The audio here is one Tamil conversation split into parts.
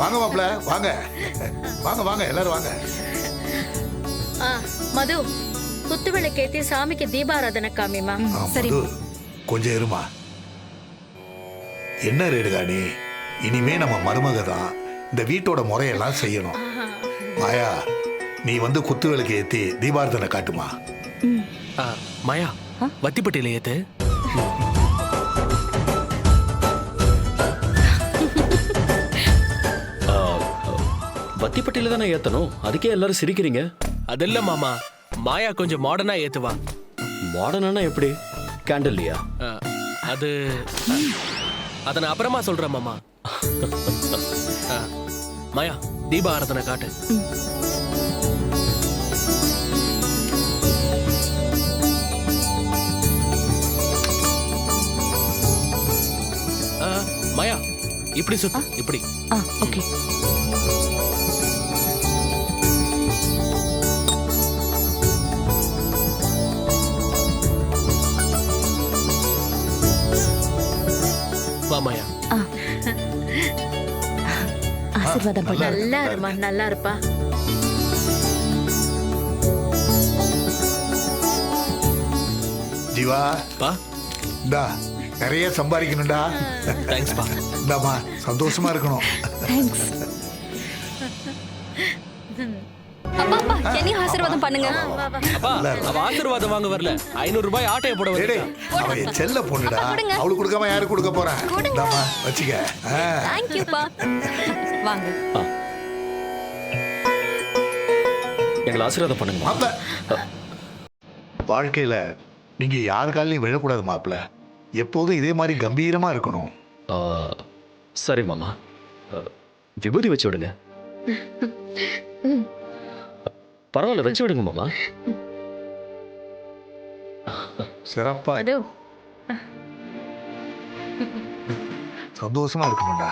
வாங்க மாப்பிள்ள வாங்க வாங்க வாங்க எல்லாரும் வாங்க. மது, குத்துவிளக்கேத்தி சாமிக்கு தீபாராதனை காமிமா. சரி கொஞ்சம் இருமா. என்ன ரேடுகா நீ? இனிமே நம்ம மருமக தான் இந்த வீட்டோட முறையெல்லாம் செய்யணும். மாயா, நீ வந்து குத்து விளக்கு ஏத்தி தீபாராதனை காட்டுமா. மாயா, வத்திப்பட்டியில ஏத்து. வத்திப்பட்டியில தானே ஏத்தணும், அதுக்கே எல்லாரும் சிரிக்கிறீங்க. அதில்ல மாமா, மாயா கொஞ்சம் மாடர்னா ஏத்துவா. மாடர்னா எப்படி? கேண்டல்லையா? அது அதை நான் அப்புறமா சொல்றேன் மாமா. மாயா, தீப ஆராதனை காட்டு. மாயா, இப்படி சுத்து, இப்படி. ஓகே. வா மாயா. ஆசீர்வாதம் பண்ணு. நல்லா இருமா, நல்லா இருப்பா. ஜீவா பா, இந்தா நிறைய சம்பாதிக்கணும்டா. தேங்க்ஸ் பா. இந்தாமா சந்தோஷமா இருக்கணும். தேங்க்ஸ். அப்பா என்னையும் ஆசீர்வாதம் பண்ணுங்க. அப்பா, அவ ஆசீர்வாதம் வாங்க வரல, 500 ரூபாய் ஆட்டைய போட டேய், வரல. அவன் என் செல்ல பொண்ணுடா. அவளுக்கு கொடுக்காம யாருக்கு கொடுக்க போறேன்? இந்தாமா வச்சுக்க. தேங்க் யூ பா. வாங்க. எங்களை ஆசீர்வாதம் பண்ணுங்க. மாப்பிள்ள, வாழ்க்கையில நீங்க யார் காலையும் விழக்கூடாது மாப்பிள்ள. எப்போதும் இதே மாதிரி கம்பீரமா இருக்கணும். சரி மாமா, விபூதி வச்சு விடுங்க. பரவாயில்ல, வச்சு விடுங்க மாமா. சிறப்பா மது, சந்தோஷமா இருக்கணும்டா.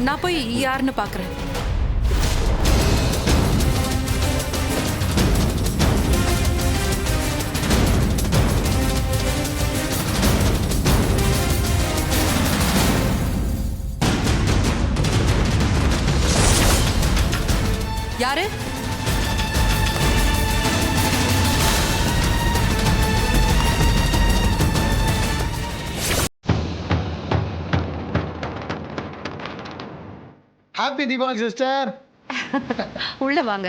நான் போய் யாருன்னு பாக்குறேன். யாரு? Happy Deepavali sister. உள்ள வாங்க.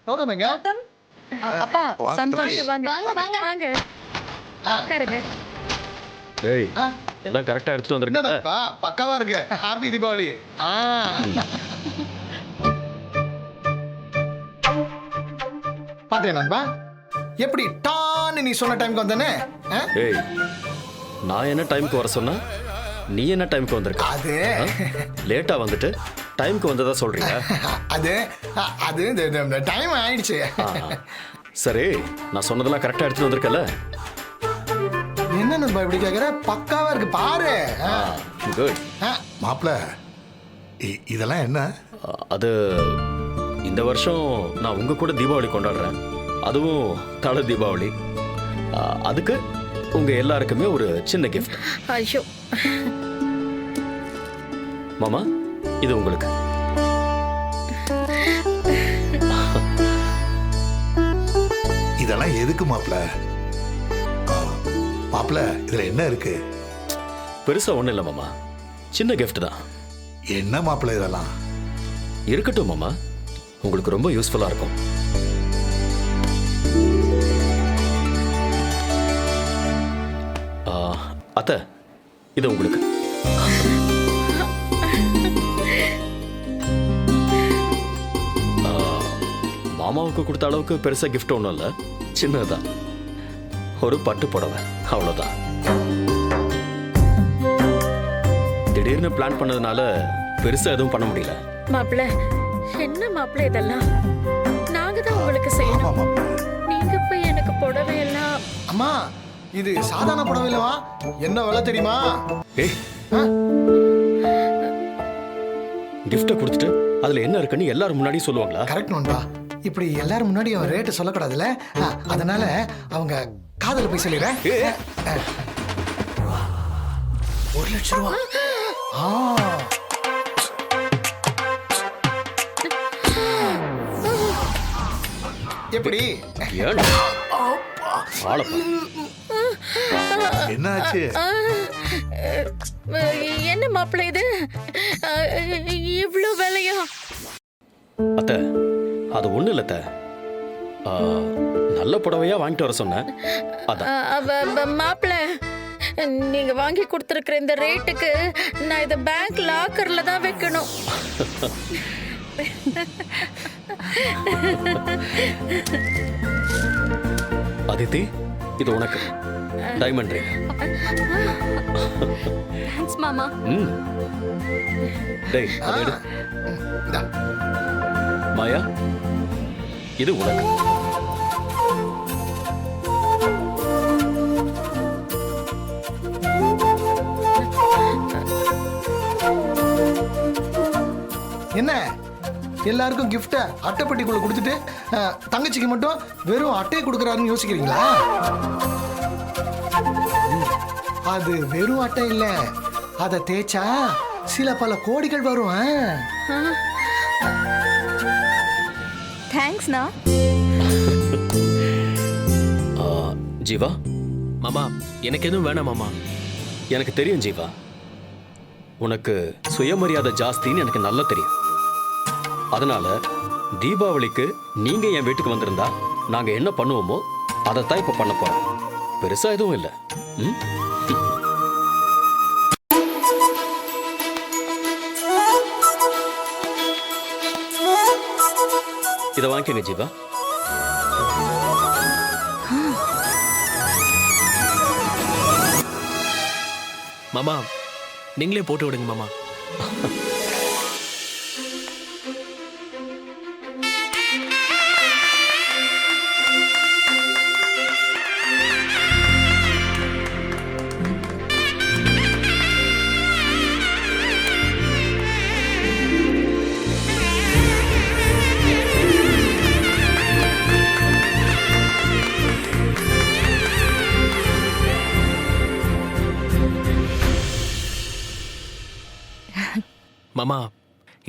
கௌதமங்க. அப்பா சந்தோஷ். வாங்க வாங்க வாங்க. உட்காருங்க. டேய், எல்லாம் கரெக்டா எடுத்துட்டு வந்திருக்கேன். என்னடா பக்காவா இருக்கு. ஹாப்பி தீபாவளி. பாத்தேன் நண்பா, எப்படி டான்னு நீ சொன்ன டைம்க்கு வந்தனே. டேய், நான் என்ன டைம்க்கு வர சொன்னா, நீ என்ன டைம்க்கு வந்திருக்க? அது லேட்டா வந்துட்டு டைம்க்கு வந்ததா சொல்றீங்க. அது அது இந்த டைம் ஆயிடுச்சு. சரி, நான் சொன்னதெல்லாம் கரெக்டா எடுத்துட்டு வந்திருக்கல? என்ன நண்பா இப்படி கேக்குற? பக்காவா இருக்கு பாரு. குட். மாப்பிள்ள, இதெல்லாம் என்ன? அது இந்த வருஷம் நான் உங்க கூட தீபாவளி கொண்டாடுறேன், அதுவும் தலை தீபாவளி. அதுக்கு உங்க எல்லாருக்குமே ஒரு சின்ன கிஃப்ட். ஐயோ மாமா, இது உங்களுக்கு. இதெல்லாம் எதுக்கு மாப்பிள்ள? மாப்பிள்ள, இதுல என்ன இருக்கு? பெருசா ஒண்ணு இல்ல மாமா, சின்ன கிஃப்ட் தான். என்ன மாப்பிள்ள இதெல்லாம்? இருக்கட்டும் மாமா, உங்களுக்கு ரொம்ப யூஸ்ஃபுல்லா இருக்கும். அத்தை, இது உங்களுக்கு. மாமாவுக்கு கொடுத்த அளவுக்கு பெருசா கிஃப்ட் ஒன்றும் இல்லை, சின்னதுதான். ஒரு பட்டு புடவை, அவ்வளோதான். திடீர்னு பிளான் பண்ணதுனால பெருசா எதுவும் பண்ண முடியல. மாப்பிள்ள, என்ன மாப்பிள்ள இதெல்லாம்? நாங்க தான் உங்களுக்கு செய்யணும். ஆமா மாப்பிள்ள. நீங்க போய் எனக்கு புடவை எல்லாம். அம்மா இது சாதாரண புடவை இல்லவா? என்ன விலை தெரியுமா? ஏய் கிஃப்ட்டை கொடுத்துட்டு அதுல என்ன இருக்குன்னு எல்லாரும் முன்னாடி சொல்லுவாங்களா? கரெக்ட் நண்பா. இப்படி எல்லாரும் முன்னாடி அவன் ரேட்டு சொல்லக்கூடாதுல்ல. அதனால அவங்க காதல போய் சொல்லிடுறேன். 1,00,000 ரூபா. எப்படி? ஏன்டா? ஆளப்பா. என்னாச்சு? என்ன மாப்பிள்ளை இது? இவ்ளோ விலையா? அத்தை அது ஒண்ணு இல்ல அத்தை. நல்ல புடவையா வாங்கிட்டு வர சொன்னேன். அதான். மாப்பிள்ளை, நீங்க வாங்கி கொடுத்துருக்கிற இந்த ரேட்டுக்கு நான் இதை பேங்க் லாக்கர்ல தான் வைக்கணும். அதித்தி இது உனக்கு டைமண்ட் ரிங். தேங்க்ஸ் மாமா. டேய் அதை எடு. இந்தா. மாயா இது உனக்கு. என்ன எல்லாருக்கும் கிஃப்ட அட்டைப்பட்டிக்குள்ள கொடுத்துட்டு தங்கச்சிக்கு மட்டும் வெறும் அட்டையை கொடுக்கறாருன்னு யோசிக்கிறீங்களா? அது வெறும் அட்டை இல்ல, அதை தேய்ச்சா சில பல கோடிகள் வரும். தேங்க்ஸ்ண்ணா. ஜீவா மாமா எனக்கு எதுவும் வேணாம் மாமா. எனக்கு தெரியும் ஜீவா, உனக்கு சுயமரியாதை ஜாஸ்தின்னு எனக்கு நல்லா தெரியும். அதனால தீபாவளிக்கு நீங்க என் வீட்டுக்கு வந்திருந்தா நாங்க என்ன பண்ணுவோமோ அதைத்தான் இப்ப பண்ண போறோம். பெருசா எதுவும் இல்லை. இதை வாங்கிக்கங்க ஜீவா. மாமா நீங்களே போட்டு விடுங்க மாமா. மாமா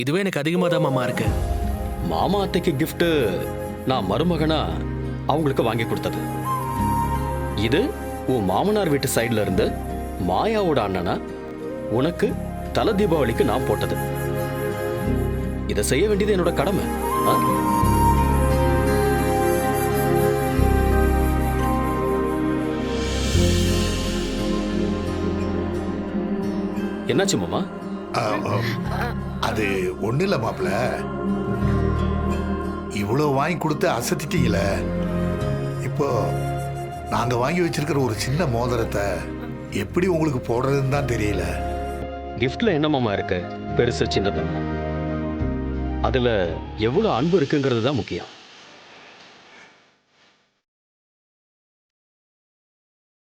இதுவே எனக்கு அதிகமாக தான் மாமா இருக்கு. மாமா அத்தைக்கு கிஃப்ட் நான் மருமகனா அவங்களுக்கு வாங்கி கொடுத்தது. இது உன் மாமனார் வீட்டு சைடுல இருந்து மாயாவோட அண்ணனா உனக்கு தல தீபாவளிக்கு நான் போட்டது. இதை செய்ய வேண்டியது என்னோட கடமை. என்னாச்சு மாமா? அது ஒண்ணு இல்ல மாப்பிள்ள, இவ்வளவு வாங்கி கொடுத்து அசத்திட்டீங்களே. இப்போ நாங்க வாங்கி வச்சிருக்கிற ஒரு சின்ன மோதிரத்தை எப்படி உங்களுக்கு போடுறதுன்னு தான் தெரியல. கிஃப்ட்ல என்ன மாமா இருக்கு பெருசு சின்னது? அதுல எவ்வளவு அன்பு இருக்குங்கிறது தான் முக்கியம்.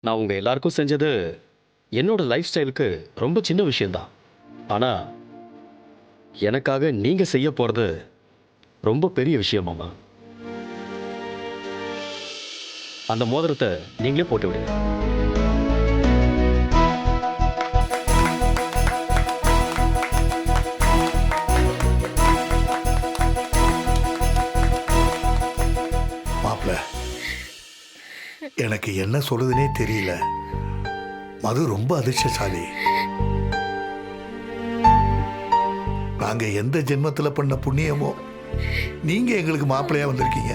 நான் உங்க எல்லாருக்கும் செஞ்சது என்னோட லைஃப் ஸ்டைலுக்கு ரொம்ப சின்ன விஷயம்தான். ஆனா எனக்காக நீங்க செய்ய போறது ரொம்ப பெரிய விஷயம் மாமா. அந்த மோதிரத்தை நீங்களே போட்டு விடுங்க. மாப்பிள்ள, எனக்கு என்ன சொல்றதுனே தெரியல. மது ரொம்ப அதிர்ஷ்டசாலி. நாங்க எந்த ஜென்மத்துல பண்ண புண்ணியமோ நீங்க எங்களுக்கு மாப்பிள்ளையா வந்திருக்கீங்க.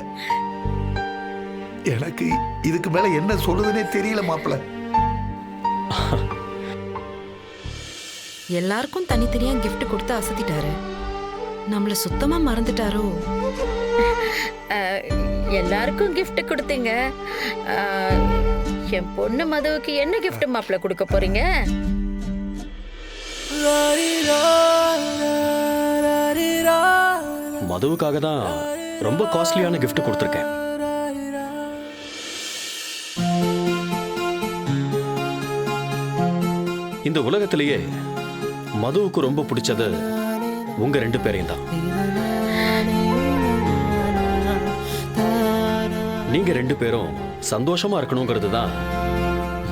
எனக்கு இதுக்கு மேல என்ன சொல்றதுனே தெரியல மாப்பிள்ள. எல்லாருக்கும் தனித்தனியா கிஃப்ட் கொடுத்து அசத்திட்டாரு. நம்மள சுத்தமா மறந்துட்டாரோ? எல்லாருக்கும் gift கொடுத்தீங்க. என் பொண்ணு மதுவுக்கு என்ன gift மாப்பிள்ளை கொடுக்க போறீங்க? மதுவுக்காக தான் ரொம்ப காஸ்ட்லியான கிஃப்ட் கொடுத்துருக்கேன். இந்த உலகத்திலேயே மதுவுக்கு ரொம்ப பிடிச்சது உங்க 2 பேரையும் தான். நீங்க 2 பேரும் சந்தோஷமா இருக்கணுங்கிறது தான்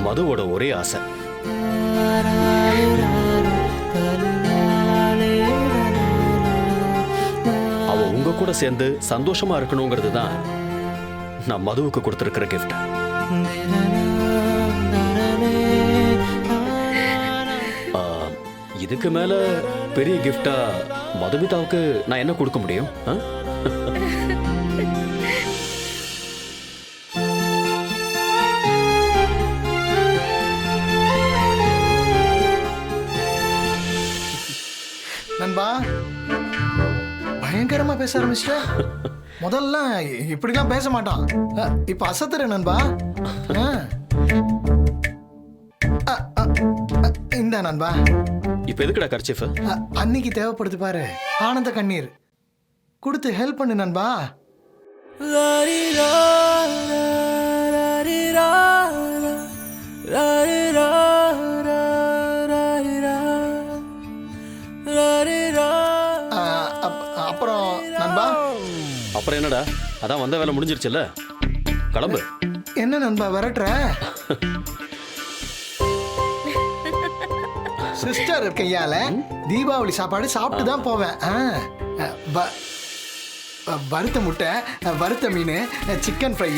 மதுவோட ஒரே ஆசை. அவ உங்க கூட சேர்ந்து சந்தோஷமா இருக்கணுங்கிறது தான் நான் மதுவுக்கு கொடுத்திருக்கிற கிஃப்ட். இதுக்கு மேல பெரிய கிஃப்டா மதுமிதாவுக்கு நான் என்ன கொடுக்க முடியும்? நண்பா பயங்கரமா பேச ஆரம்பிச்சிட்ட. முதல்ல இப்படிலாம் பேச மாட்டான். இப்ப அசத்துற நண்பா. இந்த நண்பா இப்ப எதுக்குடா கர்ச்சீஃப்? அன்னைக்கு தேவைப்படுது பாரு ஆனந்த கண்ணீர் கொடுத்து ஹெல்ப் பண்ணு நண்பா. அப்புறம் நண்பா அப்புறம் என்னடா, அதான் வந்த வேலை முடிஞ்சிருச்சுல்ல, கிளம்பு. என்ன நண்பா விரட்டுற? சிஸ்டர் கையால தீபாவளி சாப்பாடு சாப்பிட்டு தான் போவேன். வறுத்த முட்டை, வறுத்த மீன், சிக்கன் ஃப்ரை,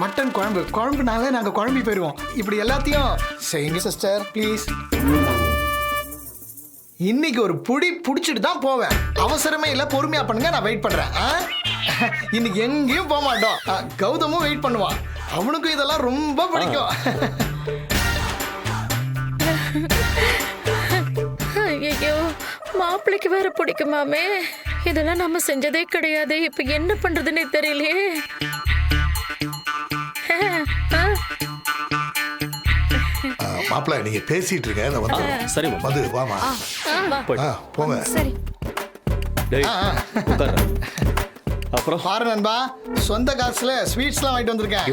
மட்டன் குழம்பு, குழம்புனாலே நாங்கள் குழம்பி போயிடுவோம். இப்படி எல்லாத்தையும் செய்யுங்க சிஸ்டர் ப்ளீஸ். இன்னைக்கு ஒரு புடிச்சிட்டு தான் போவேன். அவசரமே இல்லை, பொறுமையா பண்ணுங்க, நான் வெயிட் பண்றேன். இன்னைக்கு எங்கேயும் போக மாட்டோம். கௌதமும் வெயிட் பண்ணுவான், அவனுக்கும் இதெல்லாம் ரொம்ப பிடிக்கும். ஐயோ மாப்பிள்ளைக்கு வேற பிடிக்குமாமே. இதெல்லாம் நம்ம செஞ்சதே கிடையாது. இப்ப என்ன பண்றதுன்னே தெரியலையே. மாப்பிள்ள நீங்க பேசிட்டு இருக்க. சரி மது வாமா போங்க. சரி. அப்புறம் பாரு நண்பா, சொந்த காசுல ஸ்வீட்ஸ்லாம் வாங்கிட்டு வந்திருக்கேன்.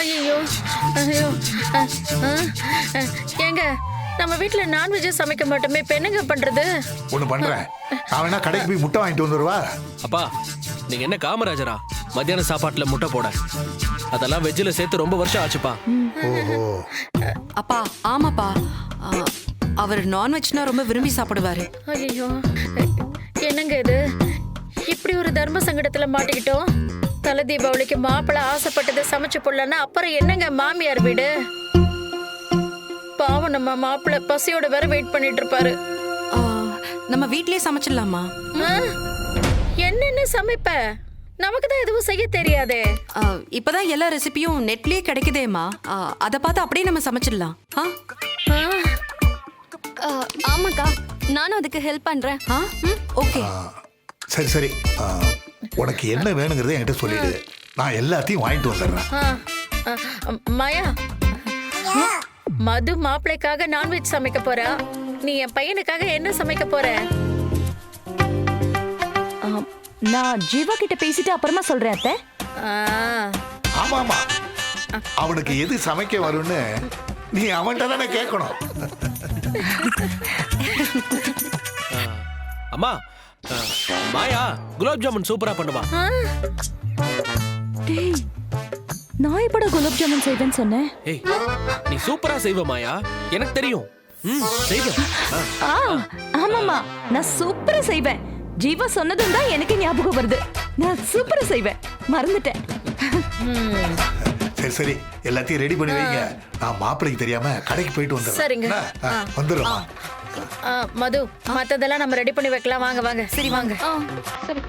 ஐயோ ஐயோ ஏங்க நம்ம வீட்டுல நான்வெஜ் சமைக்க மாட்டோமே, இப்ப என்னங்க பண்றது? ஒண்ணு பண்றேன், நான் வேணா கடைக்கு போய் முட்டை வாங்கிட்டு வந்துருவா. அப்பா நீங்க என்ன காமராஜரா மத்தியான சாப்பாட்டுல முட்டை போட? அதெல்லாம் வெஜ்ஜில சேர்த்து ரொம்ப வருஷம் ஆச்சுப்பா. ஓஹோ அப்பா ஆமாப்பா, அவர் நான்வெஜ்னா ரொம்ப விரும்பி சாப்பிடுவாரு. ஐயோ என்னங்க இது, இப்படி ஒரு தர்ம சங்கடத்துல மாட்டிக்கிட்டோம். தலை தீபாவளிக்கு மாப்பிள்ளை ஆசைப்பட்டதை சமைச்சு போடலன்னா அப்புறம் என்னங்க மாமியார் வீடு? பாவம் நம்ம மாப்பிள்ளை பசியோட வேற வெயிட் பண்ணிட்டு இருப்பாரு. நம்ம வீட்லயே சமைச்சிடலாமா? என்னென்ன சமைப்ப? நமக்கு தான் எதுவும் செய்ய தெரியாதே. இப்பதான் எல்லா ரெசிபியும் நெட்லயே கிடைக்குதேம்மா, அதை பார்த்து அப்படியே நம்ம சமைச்சிடலாம். ஆமாக்கா, நானும் அதுக்கு ஹெல்ப் பண்றேன். ஓகே சரி சரி, உனக்கு என்ன வேணுங்கிறத என்கிட்ட சொல்லிடு, நான் எல்லாத்தையும் வாங்கிட்டு வந்துடுறேன். மாயா, மது மாப்பிள்ளைக்காக நான்வெஜ் சமைக்க போறா, நீ என் பையனுக்காக என்ன சமைக்க போற? நான் ஜீவா கிட்ட பேசிட்டு அப்புறமா சொல்றேன் அத்தை. ஆமா ஆமா, அவனுக்கு எது சமைக்க வரும்னு நீ அவன்கிட்ட தானே கேட்கணும். அம்மா மாயா குலாப் ஜாமுன் சூப்பரா பண்ணுவா. டேய், நான் எப்படா குலாப் ஜாமுன் செய்வேன்னு சொன்னேன்? ஏய் நீ சூப்பரா செய்வ மாயா, எனக்கு தெரியும். செய்வ. ஆமாமா, நான் சூப்பரா செய்வேன். ஜீவா சொன்னதும் தான் எனக்கு ஞாபகம் வருது. நான் சூப்பரா செய்வேன், மறந்துட்டேன். சரி சரி, எல்லாத்தையும் ரெடி பண்ணி வைங்க, நான் மாப்பிள்ளைக்கு தெரியாம கடைக்கு போயிட்டு வந்துடுறேன். சரிங்க. வந்துடுறோம். மது, மத்ததெல்லாம் நம்ம ரெடி பண்ணி வைக்கலாம். வாங்க வாங்க. சரி வாங்க. சரி.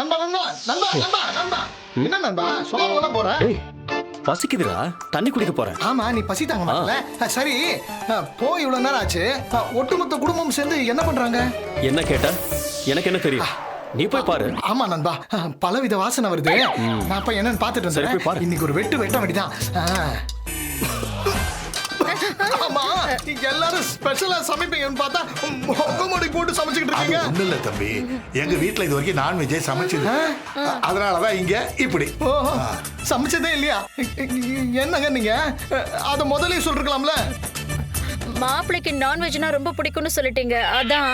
நண்பா நண்பா நண்பா நண்பா நண்பா என்ன நண்பா சொல்லாமலாம் போற? டேய் பசிக்குதுடா, தண்ணி குடிக்க போறேன். ஆமா நீ பசி தாங்க மாட்டல. சரி போய் இவ்வளவு நேரம் ஆச்சு. ஒட்டுமொத்த குடும்பம் சேர்ந்து என்ன பண்றாங்க? என்ன கேட்ட? எனக்கு என்ன தெரியும்? நீ போய் பாரு. ஆமா நண்பா, பலவித வாசனை வருது. நான் போய் என்னன்னு பாத்துட்டு சரி, போய் இருந்தேன். பாரு. இன்னைக்கு ஒரு வெட்ட வேண்டிதான். ஆமா எல்லாரும் ஸ்பெஷலா சமைப்பீங்கன்னு பார்த்தா முகமூடி போட்டு சமைச்சுக்கிட்டு அது இருக்கீங்க. ஒண்ணும் இல்ல தம்பி, எங்க வீட்டுல இது வரைக்கும் நான்வெஜ்ஜே சமைச்சது. அதனாலதான் இங்க இப்படி. ஓஹோ, சமைச்சதே இல்லையா? என்னங்க நீங்க அத முதல்லயே சொல்லிருக்கலாம்ல. மாப்பிளைக்கு நான்வெஜ்னா ரொம்ப பிடிக்கும்னு சொல்லிட்டீங்க, அதான்.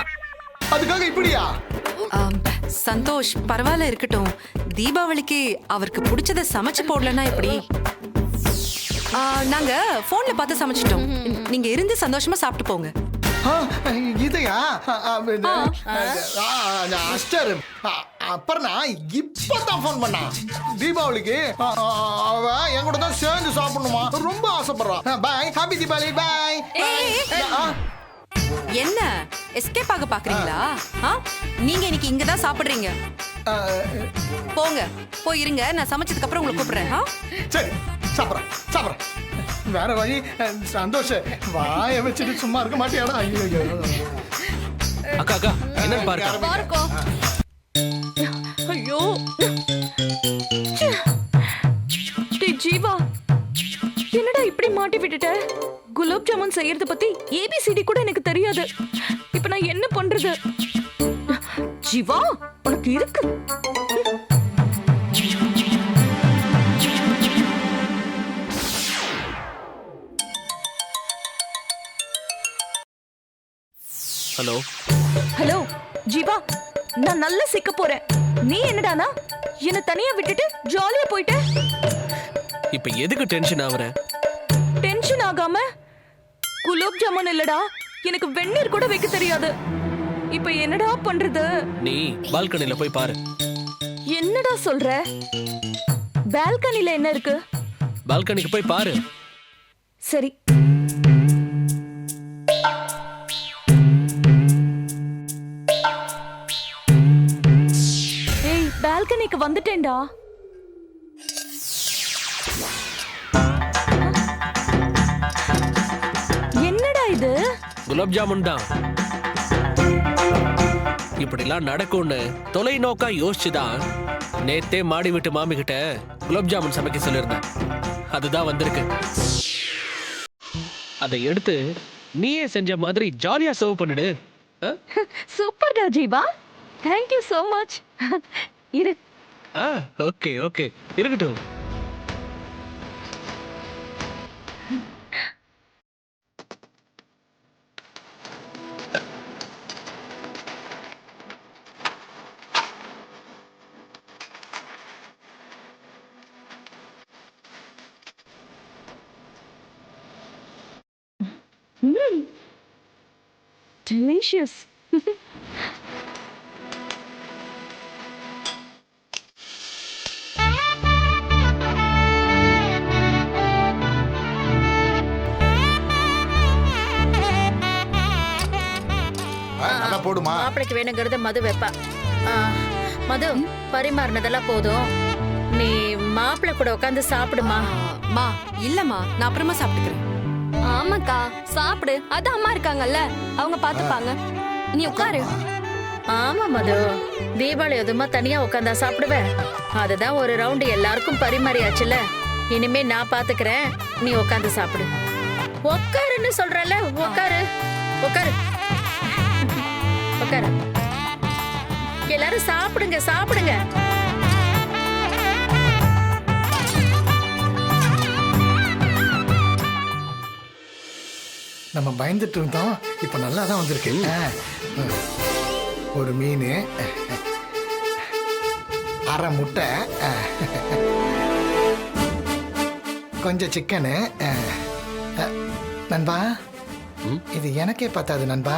அதுக்காக இப்படியா? சந்தோஷ் பரவாயில்ல இருக்கட்டும். தீபாவளிக்கு அவருக்கு பிடிச்சத சமைச்சு போடலன்னா எப்படி? நாங்க போன்ல பார்த்து சமைச்சிட்டோம். நீங்க இருந்து சந்தோஷமா சாப்பிட்டு போங்க. இதையா? அஸ்டர் அப்புறம் இப்பதான் போன் பண்ணா. தீபாவளிக்கு அவ என் கூட தான் சேர்ந்து சாப்பிடணுமா, ரொம்ப ஆசைப்படுறான். பாய், ஹாப்பி தீபாவளி, பாய். என்ன எஸ்கேப் ஆக பாக்குறீங்களா? நீங்க இன்னைக்கு இங்க தான் சாப்பிடுறீங்க. போங்க, போய் இருங்க. நான் சமைச்சதுக்கு அப்புறம் உங்களை கூப்பிடுறேன். சரி, சாப்பிட்றேன் சாப்பிட்றேன். வேற வழி. சந்தோஷ் வாய வச்சுட்டு சும்மா இருக்க மாட்டியாடா? ஐயோ அக்கா அக்கா என்னன்னு பாருக்கா. பாருக்கோ. ஐயோ டேய் ஜீவா, என்னடா இப்படி மாட்டி விட்டுட்ட? குலாப் ஜாமுன் செய்யறத பத்தி ஏபிசிடி கூட எனக்கு தெரியாது. இப்ப நான் என்ன பண்றது? ஜீவா உனக்கு இருக்கு. ஹலோ ஹலோ ஜீவா, நான் நல்லா சிக்க போறேன். நீ என்னடானா என்ன தனியா விட்டுட்டு ஜாலியா போயிட்ட? இப்ப எதுக்கு டென்ஷன் ஆகுற? டென்ஷன் ஆகாம? குலாப் ஜாமுன் இல்லடா, எனக்கு வெந்நீர் கூட வைக்க தெரியாது. இப்ப என்னடா பண்றது? நீ பால்கனில போய் பாரு. என்னடா சொல்ற? பால்கனில என்ன இருக்கு? பால்கனிக்கு போய் பாரு. சரி. ஏய், பால்கனிக்கு வந்துட்டேன்டா. என்னடா இது? குலாப் ஜாமுன் தான். இப்படிலாம் நடக்கும்னு தொலைநோக்கா யோசிச்சுதான் நேத்தே மாடி விட்டு மாமி கிட்ட குலாப் ஜாமுன் சமைக்க சொல்லியிருந்தேன். அதுதான் வந்திருக்கு. அதை எடுத்து நீயே செஞ்ச மாதிரி ஜாலியா சர்வ் பண்ணிடு. சூப்பர்டா Jeeva, thank you so much. இரு. ஓகே ஓகே இருக்கட்டும். Delicious. நல்லா போடுமா. மாப்பிளைக்கு வேணுங்கிறத மது வைப்பா. மது, பரிமாறினதெல்லாம் போதும். நீ மாப்பிள்ளை கூட உட்காந்து சாப்பிடுமா. மா இல்லம்மா, நான் அப்புறமா சாப்பிட்டுக்கிறேன். ஆமாக்கா சாப்பிடு, அது அம்மா இருக்காங்கல்ல, அவங்க பாத்துப்பாங்க. நீ உட்காரு. ஆமா மது, தீபாவளி அதுமா தனியா உட்காந்தா சாப்பிடுவேன். அதுதான் ஒரு ரவுண்டு எல்லாருக்கும் பரிமாறியாச்சுல. இனிமே நான் பாத்துக்கிறேன், நீ உட்காந்து சாப்பிடு. உட்காருன்னு சொல்றல, உட்காரு உட்காரு உட்காரு. எல்லாரும் சாப்பிடுங்க சாப்பிடுங்க. நம்ம பயந்துட்டு இருந்தோம், இப்ப நல்லா தான் வந்திருக்கு. ஒரு மீன், அரை முட்டை, கொஞ்சம் சிக்கனு. நண்பா, இது எனக்கே பத்தாது நண்பா.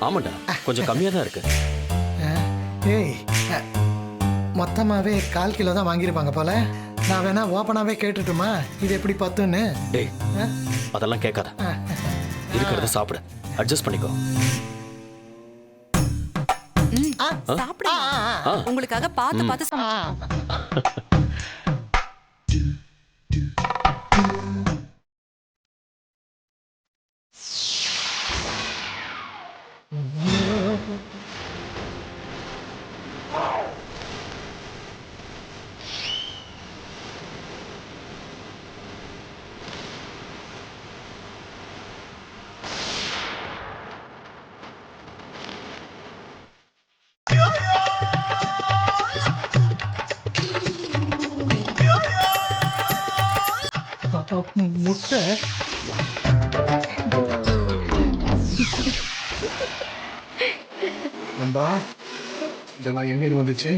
ஆமாண்டா, கொஞ்சம் கம்மியா தான் இருக்கு. ஏய், மொத்தமாவே 1/4 கிலோ தான் வாங்கியிருப்பாங்க போல. நான் வேணா ஓப்பனாவே கேட்டுட்டுமா, இது எப்படி பத்துன்னு? டேய், அதெல்லாம் கேட்காத. இருக்கிறத சாப்பிடு, அட்ஜஸ்ட் பண்ணிக்கோ. சாப்பிடுங்க. உங்களுக்காக பார்த்து பார்த்து முட்டை நண்பா இதெல்லாம் எங்க வந்துச்சு